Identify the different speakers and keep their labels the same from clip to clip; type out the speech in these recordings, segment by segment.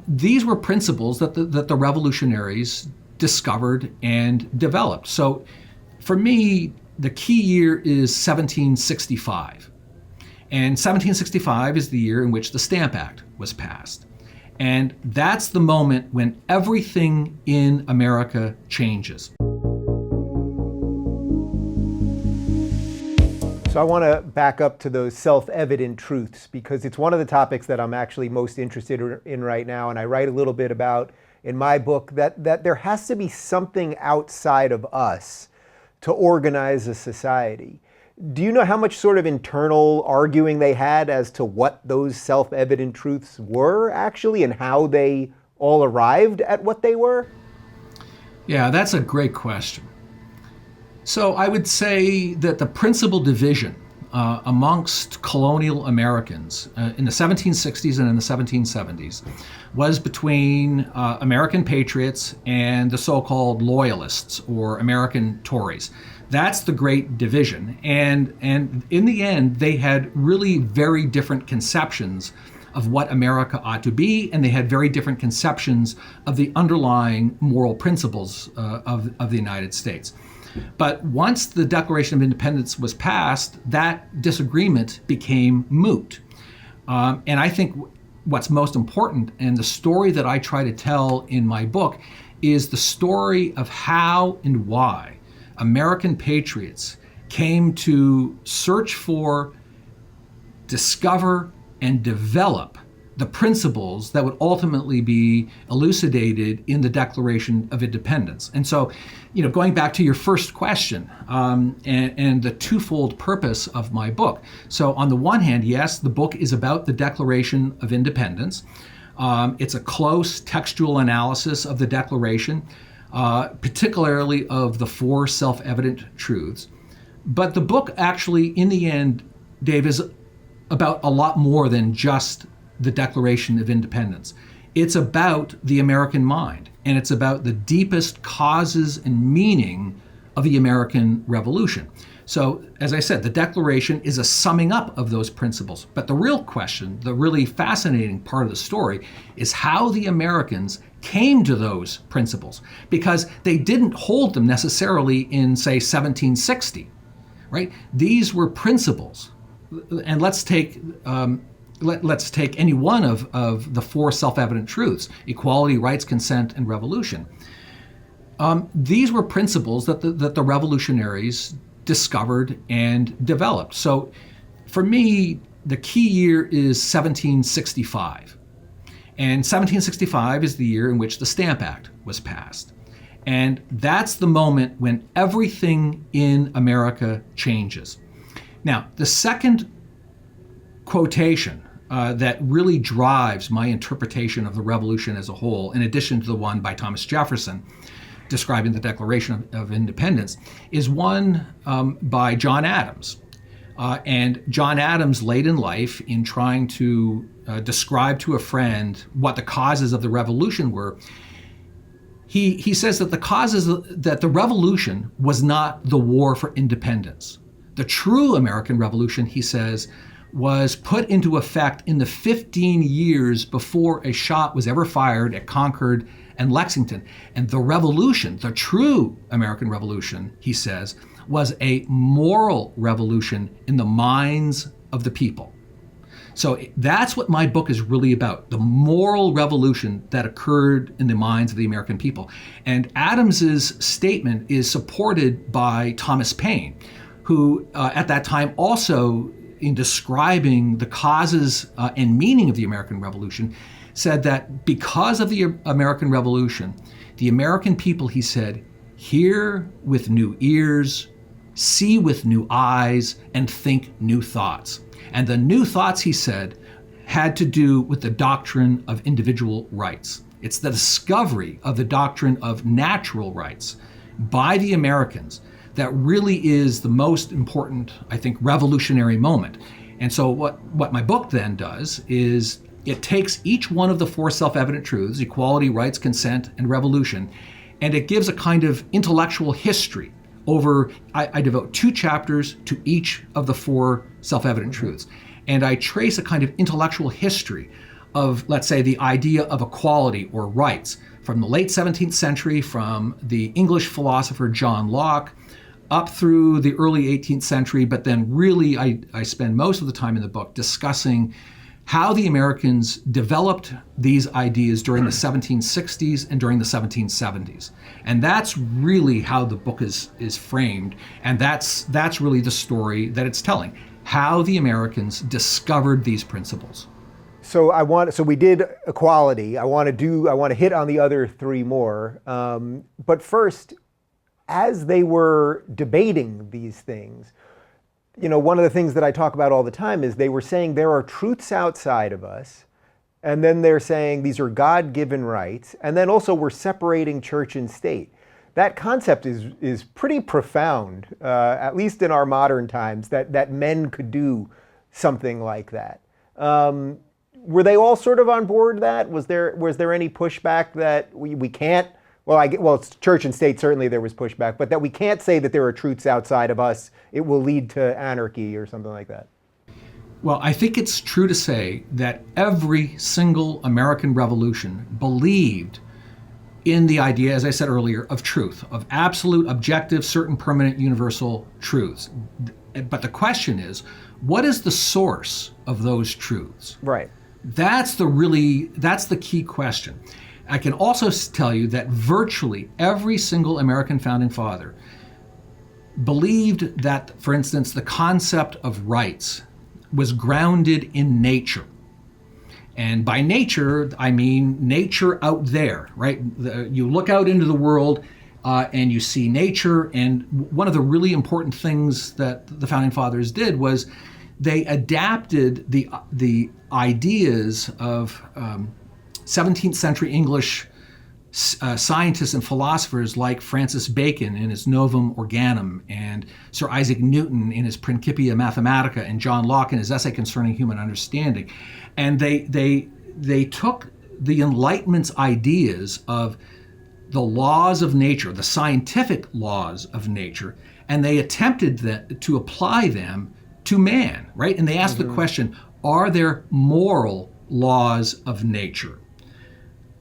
Speaker 1: These were principles that the revolutionaries discovered and developed. So for me, the key year is 1765. And 1765 is the year in which the Stamp Act was passed. And that's the moment when everything in America changes.
Speaker 2: So I want to back up to those self-evident truths, because it's one of the topics that I'm actually most interested in right now. And I write a little bit about in my book that there has to be something outside of us to organize a society. Do you know how much sort of internal arguing they had as to what those self-evident truths were actually, and how they all arrived at what they were?
Speaker 1: Yeah, that's a great question. So I would say that the principal division amongst colonial Americans in the 1760s and in the 1770s was between American patriots and the so-called loyalists or American Tories. That's the great division. And in the end, they had really very different conceptions of what America ought to be, and they had very different conceptions of the underlying moral principles of the United States. But once the Declaration of Independence was passed, that disagreement became moot. And I think what's most important, and the story that I try to tell in my book, is the story of how and why American patriots came to search for, discover, and develop the principles that would ultimately be elucidated in the Declaration of Independence. And so, going back to your first question, and the twofold purpose of my book. So on the one hand, yes, the book is about the Declaration of Independence. It's a close textual analysis of the Declaration, particularly of the four self-evident truths. But the book actually, in the end, Dave, is about a lot more than just the Declaration of Independence. It's about the American mind, and it's about the deepest causes and meaning of the American Revolution. So, as I said, the Declaration is a summing up of those principles. But the real question, the really fascinating part of the story, is how the Americans came to those principles, because they didn't hold them necessarily in, say, 1760, right? These were principles. And let's take any one of the four self-evident truths: equality, rights, consent, and revolution. These were principles that the revolutionaries discovered and developed. So for me, the key year is 1765. And 1765 is the year in which the Stamp Act was passed. And that's the moment when everything in America changes. Now, the second quotation that really drives my interpretation of the Revolution as a whole, in addition to the one by Thomas Jefferson describing the Declaration of Independence, is one by John Adams. And John Adams, late in life, in trying to describe to a friend what the causes of the Revolution were, he says that the Revolution was not the war for independence. The true American Revolution, he says, was put into effect in the 15 years before a shot was ever fired at Concord and Lexington. And the revolution, the true American Revolution, he says, was a moral revolution in the minds of the people. So that's what my book is really about, the moral revolution that occurred in the minds of the American people. And Adams's statement is supported by Thomas Paine, who at that time also, in describing the causes and meaning of the American Revolution, said that because of the American Revolution, the American people, he said, hear with new ears, see with new eyes, and think new thoughts. And the new thoughts, he said, had to do with the doctrine of individual rights. It's the discovery of the doctrine of natural rights by the Americans that really is the most important, I think, revolutionary moment. And so what my book then does is it takes each one of the four self-evident truths, equality, rights, consent, and revolution, and it gives a kind of intellectual history over, I devote 2 chapters to each of the four self-evident truths. And I trace a kind of intellectual history of, let's say, the idea of equality or rights from the late 17th century, from the English philosopher John Locke, up through the early 18th century. But then really I spend most of the time in the book discussing how the Americans developed these ideas during the 1760s and during the 1770s. And that's really how the book is framed. And that's really the story that it's telling, how the Americans discovered these principles.
Speaker 2: So we did equality. I want to hit on the other three more. But first, as they were debating these things, one of the things that I talk about all the time is they were saying there are truths outside of us, and then they're saying these are God-given rights, and then also we're separating church and state. That concept is pretty profound, at least in our modern times, that men could do something like that. Were they all sort of on board that? Was there any pushback that we can't? Well, it's church and state, certainly there was pushback, but that we can't say that there are truths outside of us. It will lead to anarchy or something like that.
Speaker 1: Well, I think it's true to say that every single American revolution believed in the idea, as I said earlier, of truth, of absolute, objective, certain, permanent, universal truths. But the question is, what is the source of those truths?
Speaker 2: Right.
Speaker 1: That's the key question. I can also tell you that virtually every single American founding father believed that, for instance, the concept of rights was grounded in nature. And by nature, I mean nature out there, right? You look out into the world and you see nature. And one of the really important things that the founding fathers did was they adapted the ideas of 17th century English scientists and philosophers like Francis Bacon in his Novum Organum, and Sir Isaac Newton in his Principia Mathematica, and John Locke in his Essay Concerning Human Understanding. And they took the Enlightenment's ideas of the laws of nature, the scientific laws of nature, and they attempted to apply them to man, right? And they asked the question, are there moral laws of nature?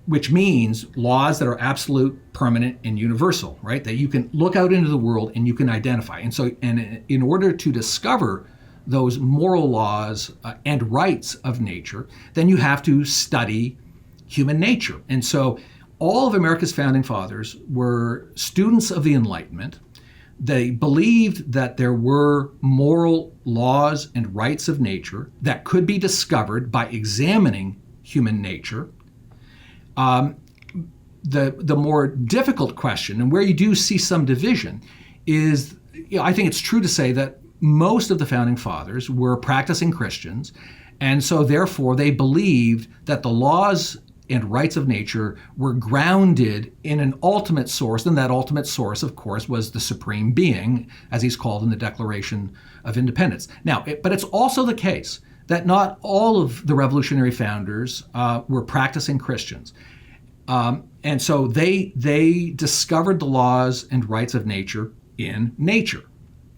Speaker 1: Which means laws that are absolute, permanent, and universal, right? That you can look out into the world and you can identify. And in order to discover those moral laws and rights of nature, then you have to study human nature. And so all of America's founding fathers were students of the Enlightenment. They believed that there were moral laws and rights of nature that could be discovered by examining human nature. The more difficult question, and where you do see some division, is, I think it's true to say that most of the founding fathers were practicing Christians, and so therefore they believed that the laws and rights of nature were grounded in an ultimate source, and that ultimate source, of course, was the Supreme Being, as he's called in the Declaration of Independence. Now, but it's also the case that not all of the revolutionary founders were practicing Christians. And so they discovered the laws and rights of nature in nature.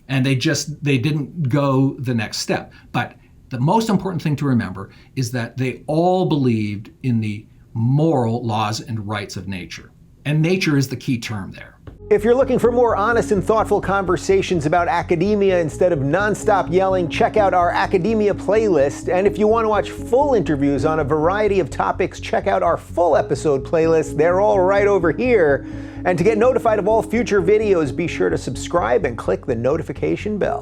Speaker 1: And they didn't go the next step. But the most important thing to remember is that they all believed in the moral laws and rights of nature. And nature is the key term there.
Speaker 2: If you're looking for more honest and thoughtful conversations about academia instead of nonstop yelling, check out our academia playlist. And if you want to watch full interviews on a variety of topics, check out our full episode playlist. They're all right over here. And to get notified of all future videos, be sure to subscribe and click the notification bell.